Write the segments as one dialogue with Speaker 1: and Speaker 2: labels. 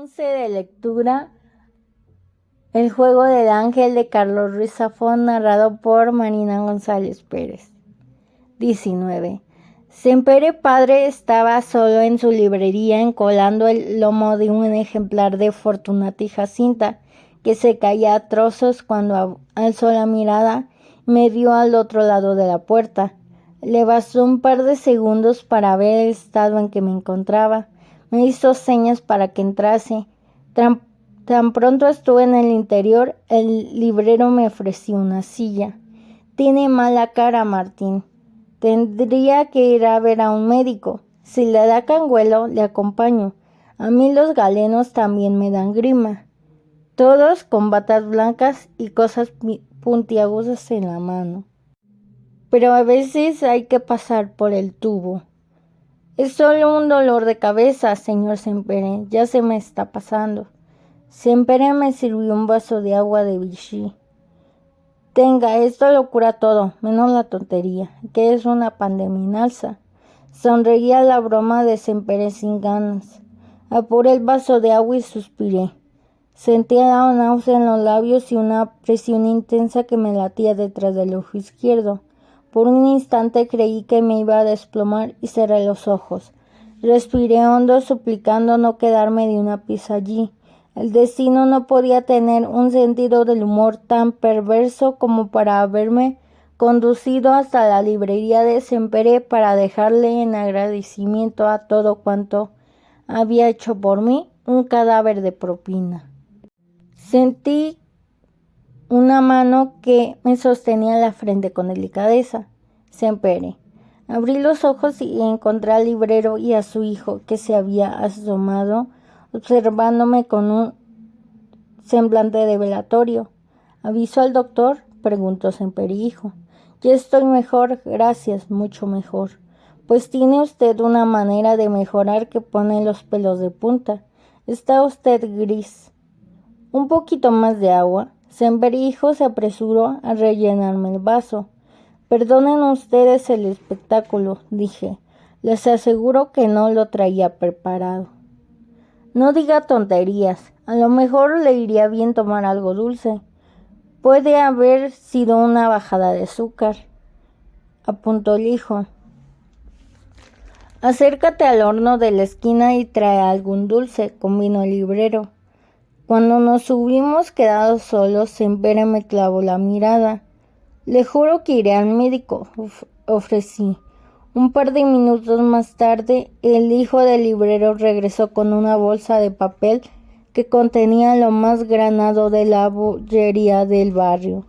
Speaker 1: 11 de lectura, El juego del ángel de Carlos Ruiz Zafón, narrado por Marina González Pérez. 19. Sempere padre estaba solo en su librería encolando el lomo de un ejemplar de Fortunata y Jacinta, que se caía a trozos cuando alzó la mirada y me vio al otro lado de la puerta. Le bastó un par de segundos para ver el estado en que me encontraba. Me hizo señas para que entrase. Tan pronto estuve en el interior, el librero me ofreció una silla. Tiene mala cara, Martín. Tendría que ir a ver a un médico. Si le da canguelo, le acompaño. A mí los galenos también me dan grima. Todos con batas blancas y cosas puntiagudas en la mano. Pero a veces hay que pasar por el tubo. Es solo un dolor de cabeza, señor Sempere. Ya se me está pasando. Sempere me sirvió un vaso de agua de Vichy. Tenga, esto lo cura todo, menos la tontería, que es una pandemia en alza. Sonreía la broma de Sempere sin ganas. Apuré el vaso de agua y suspiré. Sentía la náusea en los labios y una presión intensa que me latía detrás del ojo izquierdo. Por un instante creí que me iba a desplomar y cerré los ojos. Respiré hondo, suplicando no quedarme de una pieza allí. El destino no podía tener un sentido del humor tan perverso como para haberme conducido hasta la librería de Sempere para dejarle en agradecimiento a todo cuanto había hecho por mí un cadáver de propina. Sentí una mano que me sostenía la frente con delicadeza. Sempere. Abrí los ojos y encontré al librero y a su hijo, que se había asomado observándome con un semblante de velatorio. ¿Avisó al doctor?, preguntó Sempere hijo. Ya estoy mejor, gracias, mucho mejor. Pues tiene usted una manera de mejorar que pone los pelos de punta. Está usted gris. Un poquito más de agua. Sempere hijo se apresuró a rellenarme el vaso. Perdonen ustedes el espectáculo, dije. Les aseguro que no lo traía preparado. No diga tonterías. A lo mejor le iría bien tomar algo dulce. Puede haber sido una bajada de azúcar, apuntó el hijo. Acércate al horno de la esquina y trae algún dulce, convino el librero. Cuando nos hubimos quedado solos, Sempere me clavó la mirada. Le juro que iré al médico, ofrecí. Un par de minutos más tarde, el hijo del librero regresó con una bolsa de papel que contenía lo más granado de la bollería del barrio.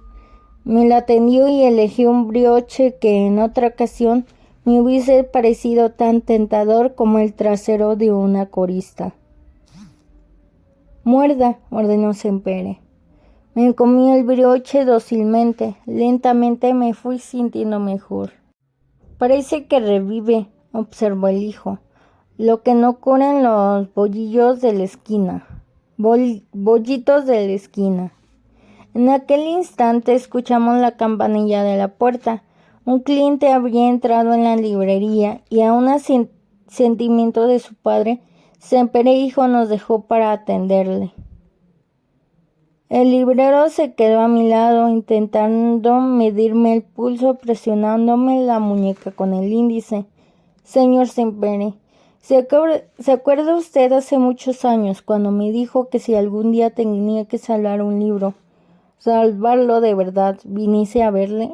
Speaker 1: Me la tendió y elegí un brioche que en otra ocasión me hubiese parecido tan tentador como el trasero de una corista. Muerda, ordenó Sempere. Me comí el brioche dócilmente. Lentamente me fui sintiendo mejor. Parece que revive, observó el hijo. Lo que no curan los bollitos de la esquina. Bollitos de la esquina. En aquel instante escuchamos la campanilla de la puerta. Un cliente habría entrado en la librería y a un sentimiento de su padre, Sempere hijo nos dejó para atenderle. El librero se quedó a mi lado, intentando medirme el pulso, presionándome la muñeca con el índice. Señor Sempere, ¿se acuerda usted hace muchos años cuando me dijo que si algún día tenía que salvar un libro, salvarlo de verdad, viniese a verle?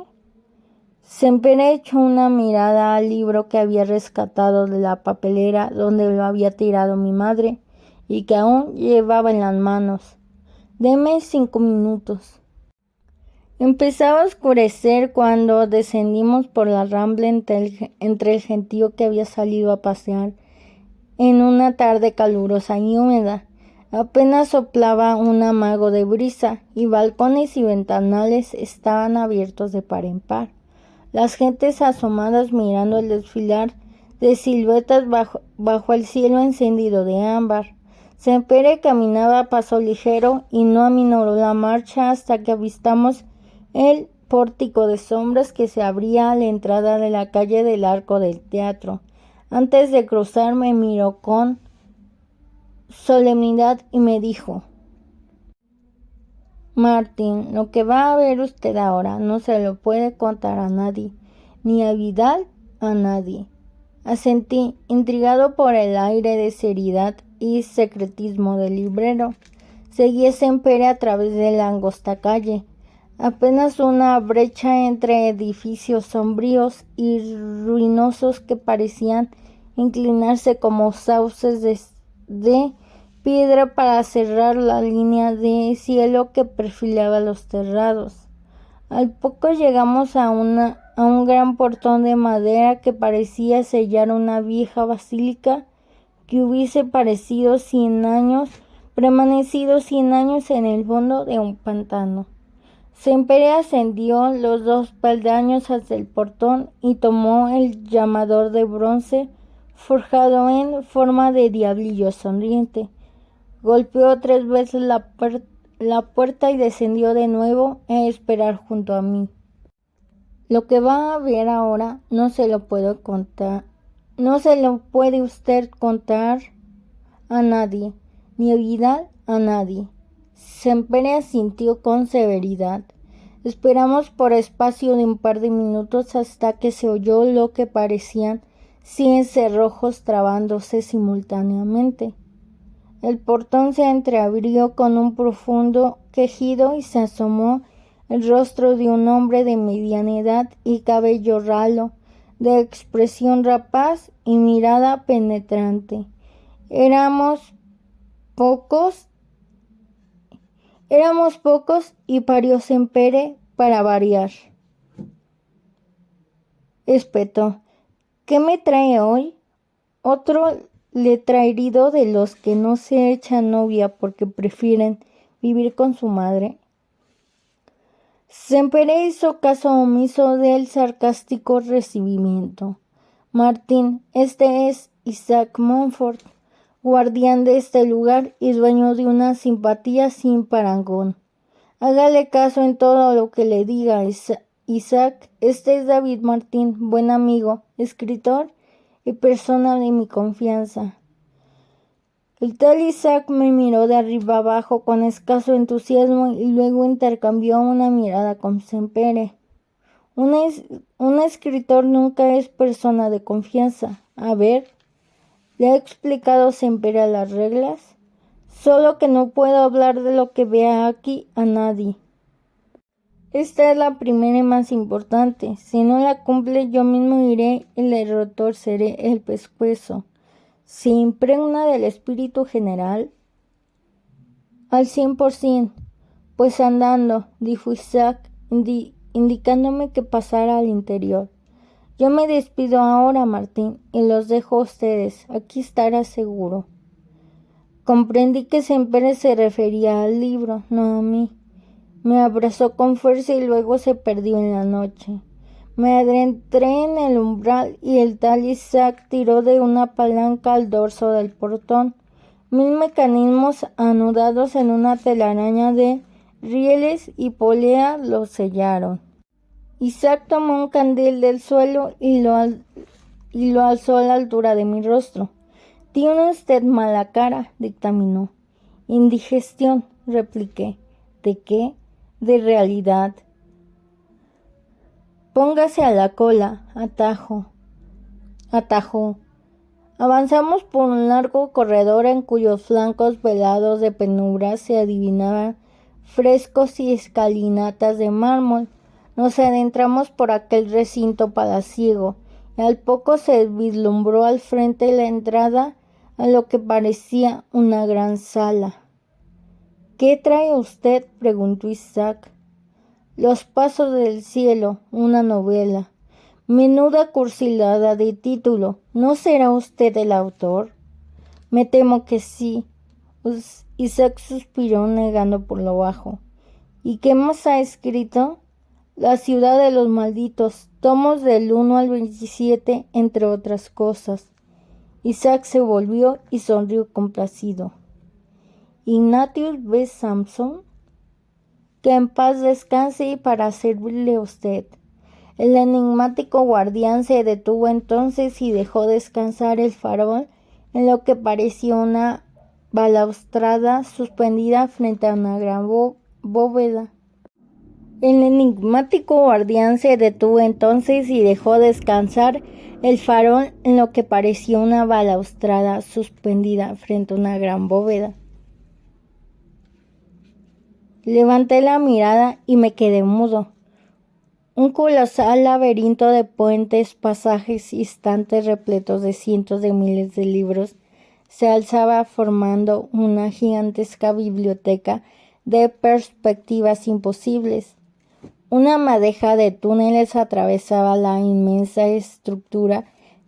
Speaker 1: Sempere echó una mirada al libro que había rescatado de la papelera donde lo había tirado mi madre y que aún llevaba en las manos. Deme 5 minutos. Empezaba a oscurecer cuando descendimos por la rambla entre el gentío que había salido a pasear en una tarde calurosa y húmeda. Apenas soplaba un amago de brisa y balcones y ventanales estaban abiertos de par en par. Las gentes asomadas mirando el desfilar de siluetas bajo el cielo encendido de ámbar. Sempere caminaba a paso ligero y no aminoró la marcha hasta que avistamos el pórtico de sombras que se abría a la entrada de la calle del Arco del Teatro. Antes de cruzar me miró con solemnidad y me dijo: Martín, lo que va a ver usted ahora no se lo puede contar a nadie, ni a Vidal, a nadie. Asentí, intrigado por el aire de seriedad y secretismo del librero. Seguí Sempere a través de la angosta calle, apenas una brecha entre edificios sombríos y ruinosos que parecían inclinarse como sauces de piedra para cerrar la línea de cielo que perfilaba los terrados. Al poco llegamos a un gran portón de madera que parecía sellar una vieja basílica que hubiese permanecido 100 años en el fondo de un pantano. Sempere ascendió los 2 peldaños hacia el portón y tomó el llamador de bronce forjado en forma de diablillo sonriente. Golpeó 3 veces la puerta y descendió de nuevo a esperar junto a mí. Lo que va a ver ahora no se lo puedo contar, no se lo puede usted contar a nadie, ni a Vidal, a nadie. Sempere asintió con severidad. Esperamos por espacio de un par de minutos hasta que se oyó lo que parecían 100 cerrojos trabándose simultáneamente. El portón se entreabrió con un profundo quejido y se asomó el rostro de un hombre de mediana edad y cabello ralo, de expresión rapaz y mirada penetrante. Éramos pocos y parió Sempere para variar. Espetó: ¿Qué me trae hoy? Otro letraherido de los que no se echan novia porque prefieren vivir con su madre. Sempere hizo caso omiso del sarcástico recibimiento. Martín, este es Isaac Montfort, guardián de este lugar y dueño de una simpatía sin parangón. Hágale caso en todo lo que le diga, Isaac. Este es David Martín, buen amigo, escritor y persona de mi confianza. El tal Isaac me miró de arriba abajo con escaso entusiasmo y luego intercambió una mirada con Sempere. Un escritor nunca es persona de confianza. A ver, ¿le ha explicado Sempere las reglas? Solo que no puedo hablar de lo que vea aquí a nadie. Esta es la primera y más importante. Si no la cumple, yo mismo iré y le retorceré el pescuezo. ¿Se impregna del espíritu general? Al 100%. Pues andando, dijo Isaac, indicándome que pasara al interior. Yo me despido ahora, Martín, y los dejo a ustedes. Aquí estará seguro. Comprendí que Sempere se refería al libro, no a mí. Me abrazó con fuerza y luego se perdió en la noche. Me adentré en el umbral y el tal Isaac tiró de una palanca al dorso del portón. 1000 mecanismos anudados en una telaraña de rieles y polea lo sellaron. Isaac tomó un candil del suelo y lo alzó a la altura de mi rostro. «Tiene usted mala cara», dictaminó. «Indigestión», repliqué. «¿De qué?» «De realidad». «Póngase a la cola», atajó. Avanzamos por un largo corredor en cuyos flancos velados de penumbra se adivinaban frescos y escalinatas de mármol. Nos adentramos por aquel recinto palaciego y al poco se vislumbró al frente la entrada a lo que parecía una gran sala. «¿Qué trae usted?», preguntó Isaac. «Los pasos del cielo, una novela». «Menuda cursilada de título. ¿No será usted el autor?» «Me temo que sí». Isaac suspiró negando por lo bajo. «¿Y qué más ha escrito?» «La ciudad de los malditos, tomos del 1 al 27, entre otras cosas». Isaac se volvió y sonrió complacido. «Ignatius B. Sampson, que en paz descanse y para servirle a usted». El enigmático guardián se detuvo entonces y dejó descansar el farol en lo que parecía una balaustrada suspendida frente a una gran bóveda. El enigmático guardián se detuvo entonces y dejó descansar el farol en lo que parecía una balaustrada suspendida frente a una gran bóveda. Levanté la mirada y me quedé mudo. Un colosal laberinto de puentes, pasajes y estantes repletos de cientos de miles de libros se alzaba formando una gigantesca biblioteca de perspectivas imposibles. Una madeja de túneles atravesaba la inmensa estructura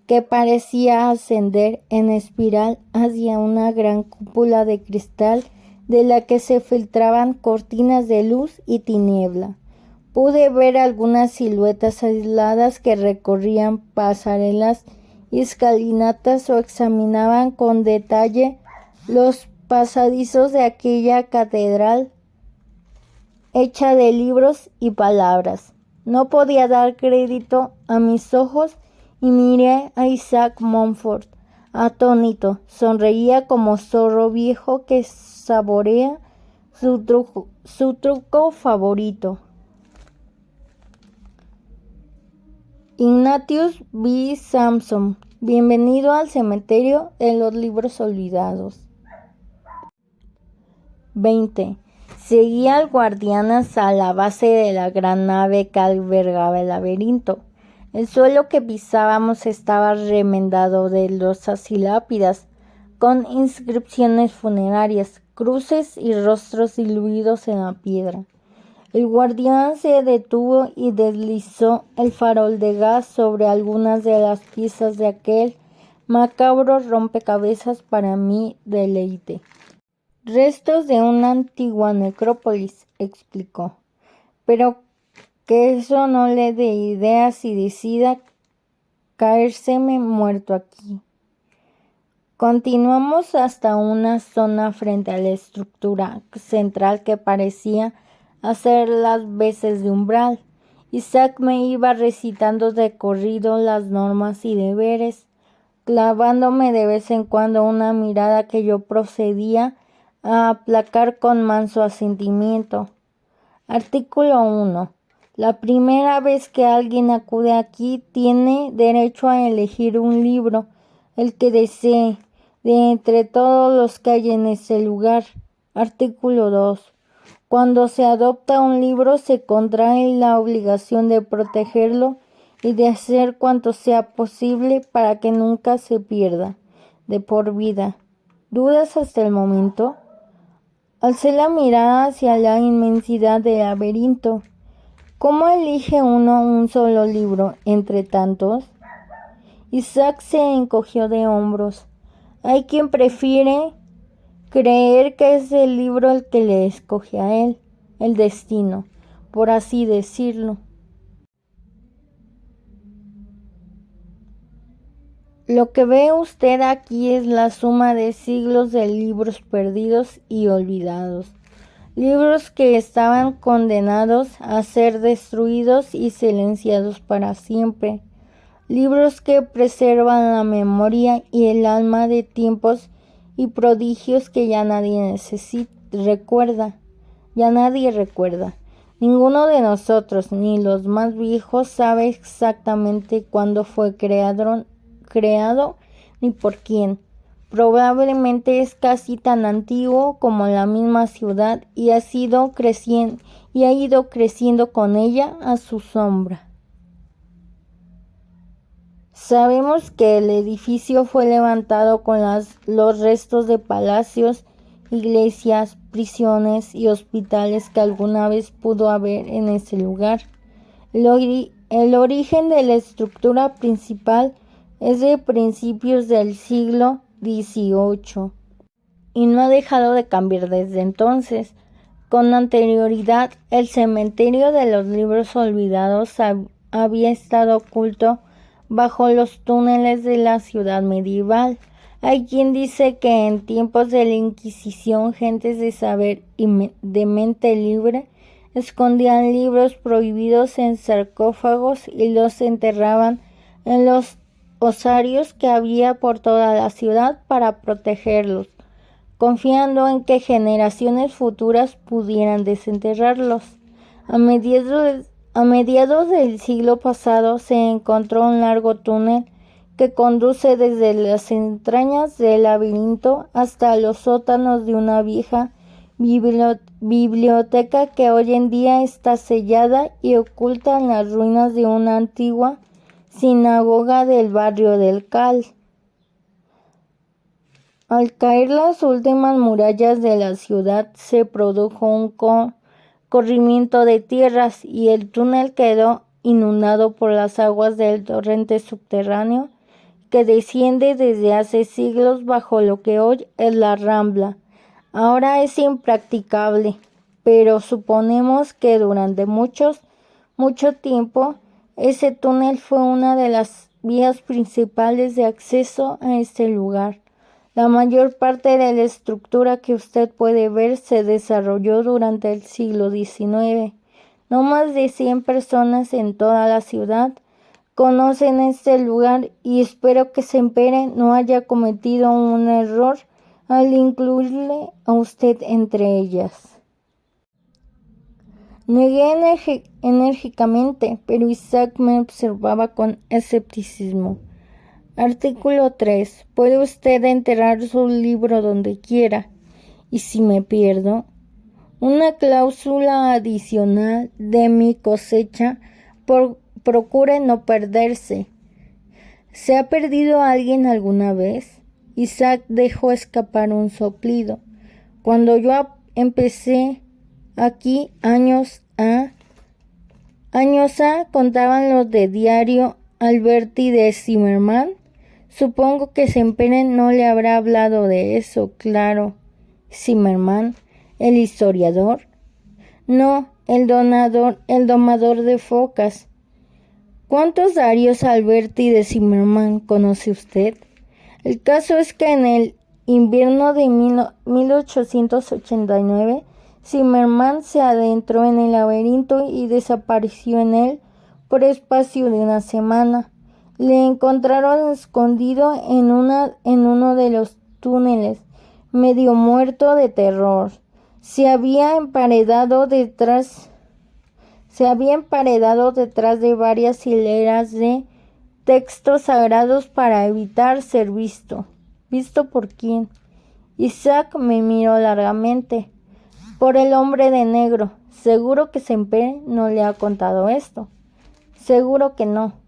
Speaker 1: que parecía ascender en espiral hacia una gran cúpula de cristal de la que se filtraban cortinas de luz y tiniebla. Pude ver algunas siluetas aisladas que recorrían pasarelas y escalinatas o examinaban con detalle los pasadizos de aquella catedral hecha de libros y palabras. No podía dar crédito a mis ojos y miré a Isaac Montfort, atónito. Sonreía como zorro viejo que saborea su truco favorito. Ignatius B. Sampson, bienvenido al cementerio de los libros olvidados. 20. Seguía al guardián hasta la base de la gran nave que albergaba el laberinto. El suelo que pisábamos estaba remendado de losas y lápidas, con inscripciones funerarias, cruces y rostros diluidos en la piedra. El guardián se detuvo y deslizó el farol de gas sobre algunas de las piezas de aquel macabro rompecabezas para mi deleite. Restos de una antigua necrópolis, explicó, pero que eso no le dé ideas y decida caérseme muerto aquí. Continuamos hasta una zona frente a la estructura central que parecía hacer las veces de umbral. Isaac me iba recitando de corrido las normas y deberes, clavándome de vez en cuando una mirada que yo procedía a aplacar con manso asentimiento. Artículo 1. La primera vez que alguien acude aquí tiene derecho a elegir un libro, el que desee, de entre todos los que hay en ese lugar. Artículo 2. Cuando se adopta un libro se contrae la obligación de protegerlo y de hacer cuanto sea posible para que nunca se pierda, de por vida. ¿Dudas hasta el momento? Alcé la mirada hacia la inmensidad del laberinto. ¿Cómo elige uno un solo libro entre tantos? Isaac se encogió de hombros. Hay quien prefiere creer que es el libro el que le escoge a él, el destino, por así decirlo. Lo que ve usted aquí es la suma de siglos de libros perdidos y olvidados, libros que estaban condenados a ser destruidos y silenciados para siempre, libros que preservan la memoria y el alma de tiempos y prodigios que ya nadie recuerda. Ninguno de nosotros, ni los más viejos, sabe exactamente cuándo fue creado ni por quién. Probablemente es casi tan antiguo como la misma ciudad y ha ido creciendo con ella a su sombra. Sabemos que el edificio fue levantado con los restos de palacios, iglesias, prisiones y hospitales que alguna vez pudo haber en ese lugar. El origen de la estructura principal es de principios del siglo XVIII y no ha dejado de cambiar desde entonces. Con anterioridad, el cementerio de los libros olvidados había estado oculto bajo los túneles de la ciudad medieval. Hay quien dice que en tiempos de la Inquisición, gentes de saber y de mente libre escondían libros prohibidos en sarcófagos y los enterraban en los osarios que había por toda la ciudad para protegerlos confiando en que generaciones futuras pudieran desenterrarlos. A mediados del siglo pasado se encontró un largo túnel que conduce desde las entrañas del laberinto hasta los sótanos de una vieja biblioteca que hoy en día está sellada y oculta en las ruinas de una antigua sinagoga del barrio del Cal. Al caer las últimas murallas de la ciudad se produjo un corrimiento de tierras y el túnel quedó inundado por las aguas del torrente subterráneo que desciende desde hace siglos bajo lo que hoy es la Rambla. Ahora es impracticable, pero suponemos que durante mucho tiempo ese túnel fue una de las vías principales de acceso a este lugar. La mayor parte de la estructura que usted puede ver se desarrolló durante el siglo XIX. No más de 100 personas en toda la ciudad conocen este lugar y espero que Sempere no haya cometido un error al incluirle a usted entre ellas. Negué enérgicamente, pero Isaac me observaba con escepticismo. Artículo 3. Puede usted enterrar su libro donde quiera. ¿Y si me pierdo? Una cláusula adicional de mi cosecha procure no perderse. ¿Se ha perdido alguien alguna vez? Isaac dejó escapar un soplido. Cuando yo empecé aquí, años A, contaban los de Diario Alberti de Zimmermann. Supongo que Sempere no le habrá hablado de eso, claro. Zimmermann, el historiador. No, el domador de focas. ¿Cuántos Darios Alberti de Zimmermann conoce usted? El caso es que en el invierno de 1889, Zimmermann se adentró en el laberinto y desapareció en él por espacio de una semana. Le encontraron escondido en uno de los túneles, medio muerto de terror. Se había emparedado detrás de varias hileras de textos sagrados para evitar ser visto. ¿Visto por quién? Isaac me miró largamente. Por el hombre de negro. ¿Seguro que Sempere no le ha contado esto? Seguro que no.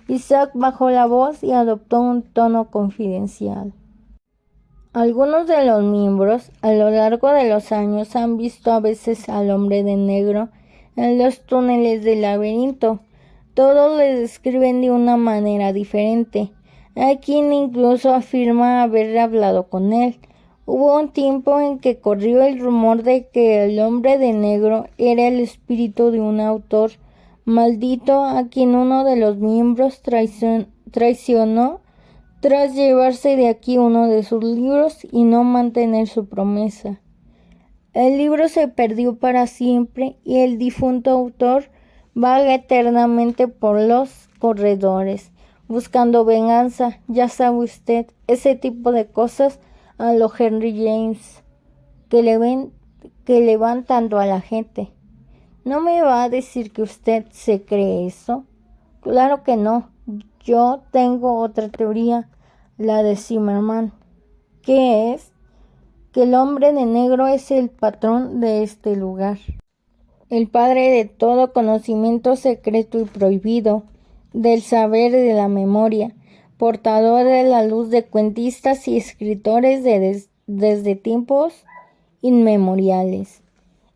Speaker 1: Isaac bajó la voz y adoptó un tono confidencial. Algunos de los miembros a lo largo de los años han visto a veces al hombre de negro en los túneles del laberinto. Todos le describen de una manera diferente. Hay quien incluso afirma haber hablado con él. Hubo un tiempo en que corrió el rumor de que el hombre de negro era el espíritu de un autor maldito a quien uno de los miembros traicionó tras llevarse de aquí uno de sus libros y no mantener su promesa. El libro se perdió para siempre y el difunto autor vaga eternamente por los corredores, buscando venganza. Ya sabe usted, ese tipo de cosas a lo Henry James, que le van tanto a la gente. ¿No me va a decir que usted se cree eso? Claro que no. Yo tengo otra teoría, la de Zimmermann. ¿Qué es? Que el hombre de negro es el patrón de este lugar, el padre de todo conocimiento secreto y prohibido, del saber y de la memoria, portador de la luz de cuentistas y escritores desde tiempos inmemoriales.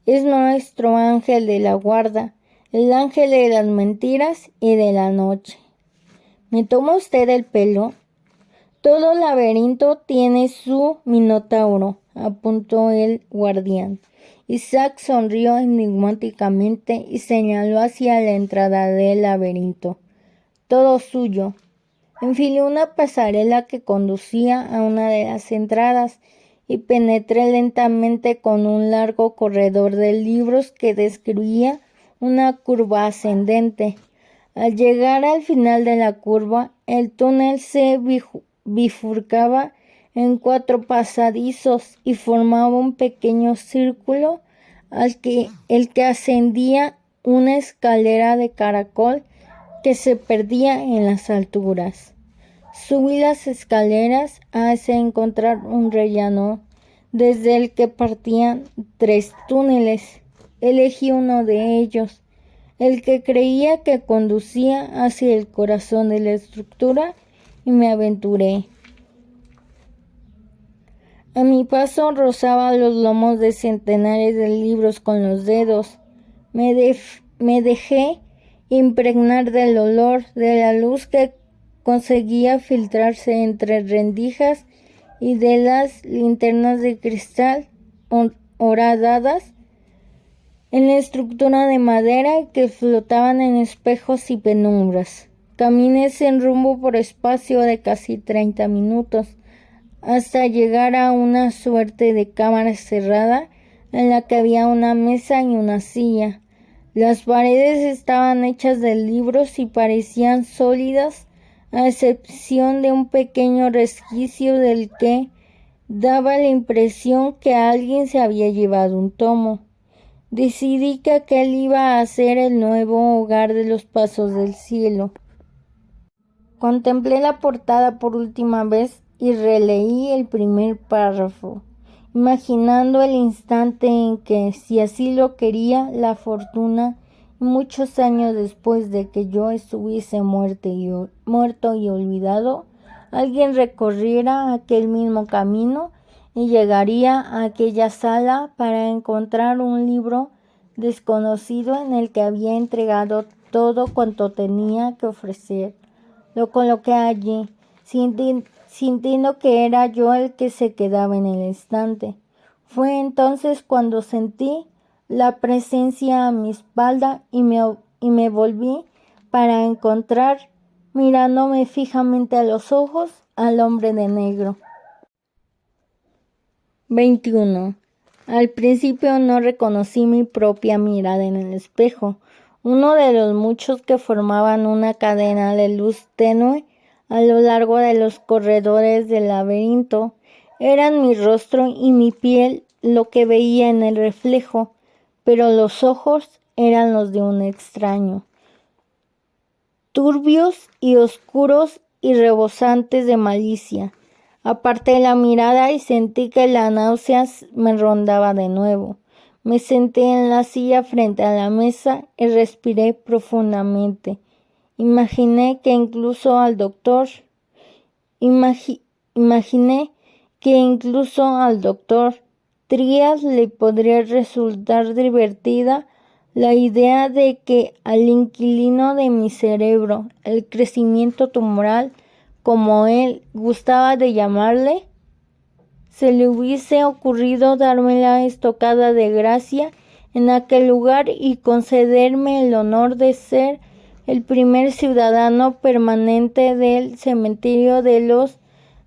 Speaker 1: Es nuestro ángel de la guarda, el ángel de las mentiras y de la noche. ¿Me toma usted el pelo? Todo laberinto tiene su minotauro, apuntó el guardián. Isaac sonrió enigmáticamente y señaló hacia la entrada del laberinto. Todo suyo. Enfilé una pasarela que conducía a una de las entradas y penetré lentamente con un largo corredor de libros que describía una curva ascendente. Al llegar al final de la curva, el túnel se bifurcaba en 4 pasadizos y formaba un pequeño círculo el que ascendía una escalera de caracol que se perdía en las alturas. Subí las escaleras hasta encontrar un rellano desde el que partían 3 túneles. Elegí uno de ellos, el que creía que conducía hacia el corazón de la estructura, y me aventuré. A mi paso rozaba los lomos de centenares de libros con los dedos. Me dejé impregnar del olor, de la luz que conseguía filtrarse entre rendijas y de las linternas de cristal horadadas en la estructura de madera que flotaban en espejos y penumbras. Caminé sin rumbo por espacio de casi 30 minutos, hasta llegar a una suerte de cámara cerrada en la que había una mesa y una silla. Las paredes estaban hechas de libros y parecían sólidas, a excepción de un pequeño resquicio del que daba la impresión que alguien se había llevado un tomo. Decidí que aquel iba a ser el nuevo hogar de los Pasos del Cielo. Contemplé la portada por última vez y releí el primer párrafo, imaginando el instante en que, si así lo quería la fortuna, muchos años después de que yo estuviese muerto y olvidado, alguien recorriera aquel mismo camino y llegaría a aquella sala para encontrar un libro desconocido en el que había entregado todo cuanto tenía que ofrecer. Lo coloqué allí, sintiendo que era yo el que se quedaba en el estante. Fue entonces cuando sentí la presencia a mi espalda y me volví para encontrar, mirándome fijamente a los ojos, al hombre de negro. 21. Al principio no reconocí mi propia mirada en el espejo, uno de los muchos que formaban una cadena de luz tenue a lo largo de los corredores del laberinto. Eran mi rostro y mi piel lo que veía en el reflejo, pero los ojos eran los de un extraño, turbios y oscuros y rebosantes de malicia. Aparté la mirada y sentí que la náusea me rondaba de nuevo. Me senté en la silla frente a la mesa y respiré profundamente. Imaginé que incluso al doctor Trías le podría resultar divertida la idea de que al inquilino de mi cerebro, el crecimiento tumoral, como él gustaba de llamarle, se le hubiese ocurrido darme la estocada de gracia en aquel lugar y concederme el honor de ser el primer ciudadano permanente del cementerio de los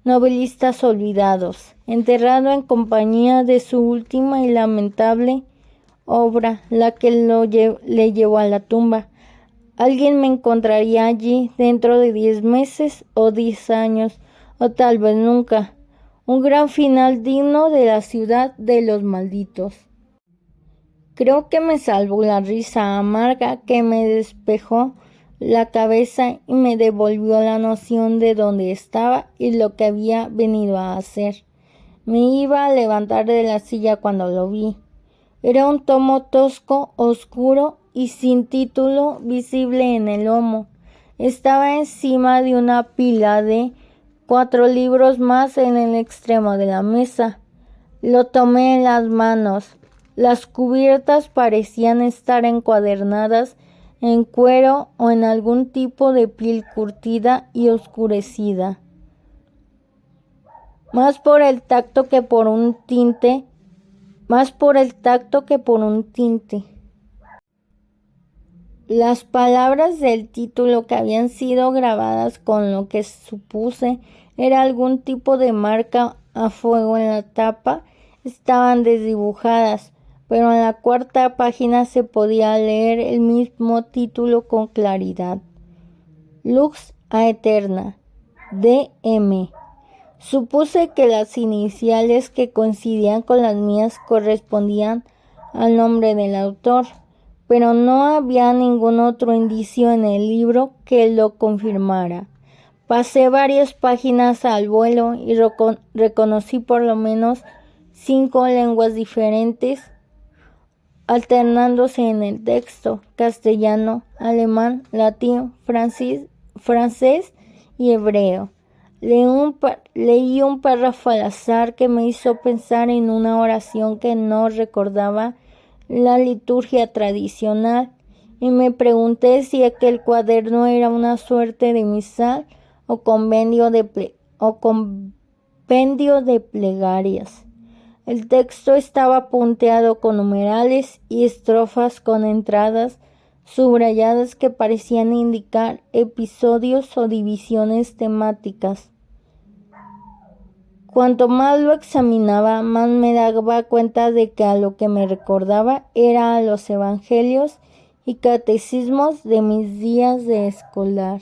Speaker 1: novelistas olvidados, enterrado en compañía de su última y lamentable obra, la que le llevó a la tumba. Alguien me encontraría allí dentro de 10 meses o 10 años, o tal vez nunca. Un gran final digno de la ciudad de los malditos. Creo que me salvó la risa amarga que me despejó la cabeza y me devolvió la noción de dónde estaba y lo que había venido a hacer. Me iba a levantar de la silla cuando lo vi. Era un tomo tosco, oscuro y sin título visible en el lomo. Estaba encima de una pila de 4 libros más en el extremo de la mesa. Lo tomé en las manos. Las cubiertas parecían estar encuadernadas en cuero o en algún tipo de piel curtida y oscurecida. Más por el tacto que por un tinte. Las palabras del título, que habían sido grabadas con lo que supuse era algún tipo de marca a fuego en la tapa, estaban desdibujadas, pero en la 4ª página se podía leer el mismo título con claridad. Lux Aeterna, D.M. Supuse que las iniciales que coincidían con las mías correspondían al nombre del autor, pero no había ningún otro indicio en el libro que lo confirmara. Pasé varias páginas al vuelo y reconocí por lo menos 5 lenguas diferentes, alternándose en el texto: castellano, alemán, latín, francés y hebreo. Leí un párrafo al azar que me hizo pensar en una oración que no recordaba la liturgia tradicional, y me pregunté si aquel cuaderno era una suerte de misal o compendio de plegarias. El texto estaba punteado con numerales y estrofas con entradas subrayadas que parecían indicar episodios o divisiones temáticas. Cuanto más lo examinaba, más me daba cuenta de que a lo que me recordaba era a los evangelios y catecismos de mis días de escolar.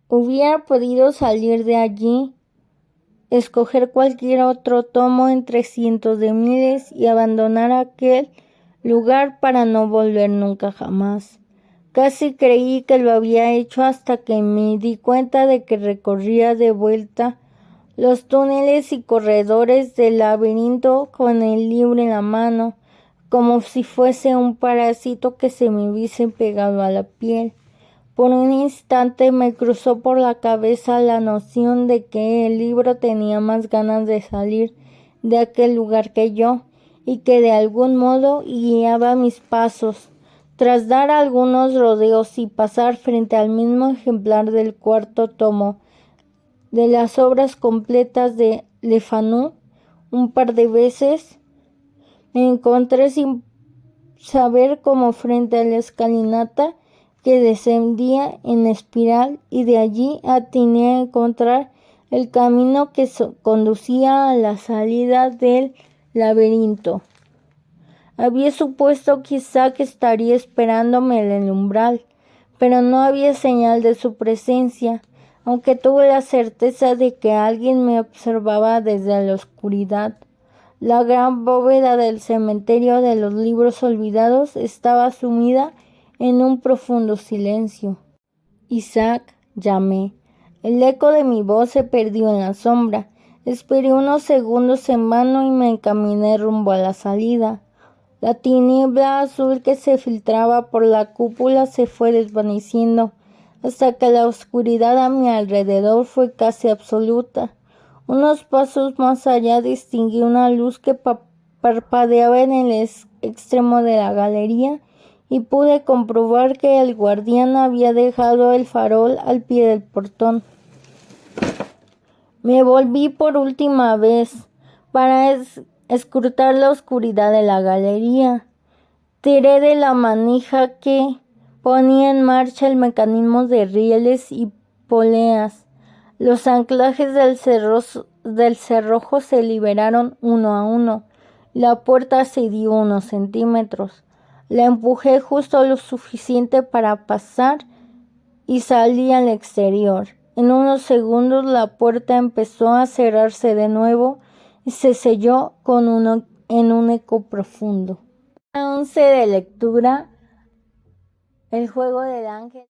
Speaker 1: Hubiera podido salir de allí, escoger cualquier otro tomo entre cientos de miles y abandonar aquel lugar para no volver nunca jamás. Casi creí que lo había hecho hasta que me di cuenta de que recorría de vuelta los túneles y corredores del laberinto con el libro en la mano, como si fuese un parásito que se me hubiese pegado a la piel. Por un instante me cruzó por la cabeza la noción de que el libro tenía más ganas de salir de aquel lugar que yo, y que de algún modo guiaba mis pasos. Tras dar algunos rodeos y pasar frente al mismo ejemplar del cuarto tomo de las obras completas de Le Fanu un par de veces, me encontré sin saber cómo frente a la escalinata que descendía en espiral, y de allí atiné a encontrar el camino que conducía a la salida del laberinto. Había supuesto quizá que estaría esperándome en el umbral, pero no había señal de su presencia, aunque tuve la certeza de que alguien me observaba desde la oscuridad. La gran bóveda del cementerio de los libros olvidados estaba sumida en un profundo silencio. Isaac, llamé. El eco de mi voz se perdió en la sombra. Esperé unos segundos en vano y me encaminé rumbo a la salida. La tiniebla azul que se filtraba por la cúpula se fue desvaneciendo, hasta que la oscuridad a mi alrededor fue casi absoluta. Unos pasos más allá distinguí una luz que parpadeaba en el extremo de la galería, y pude comprobar que el guardián había dejado el farol al pie del portón. Me volví por última vez para escrutar la oscuridad de la galería. Tiré de la manija que ponía en marcha el mecanismo de rieles y poleas. Los anclajes del cerrojo se liberaron uno a uno. La puerta cedió unos centímetros. La empujé justo lo suficiente para pasar y salí al exterior. En unos segundos la puerta empezó a cerrarse de nuevo y se selló en un eco profundo. 11 de lectura: El juego del ángel.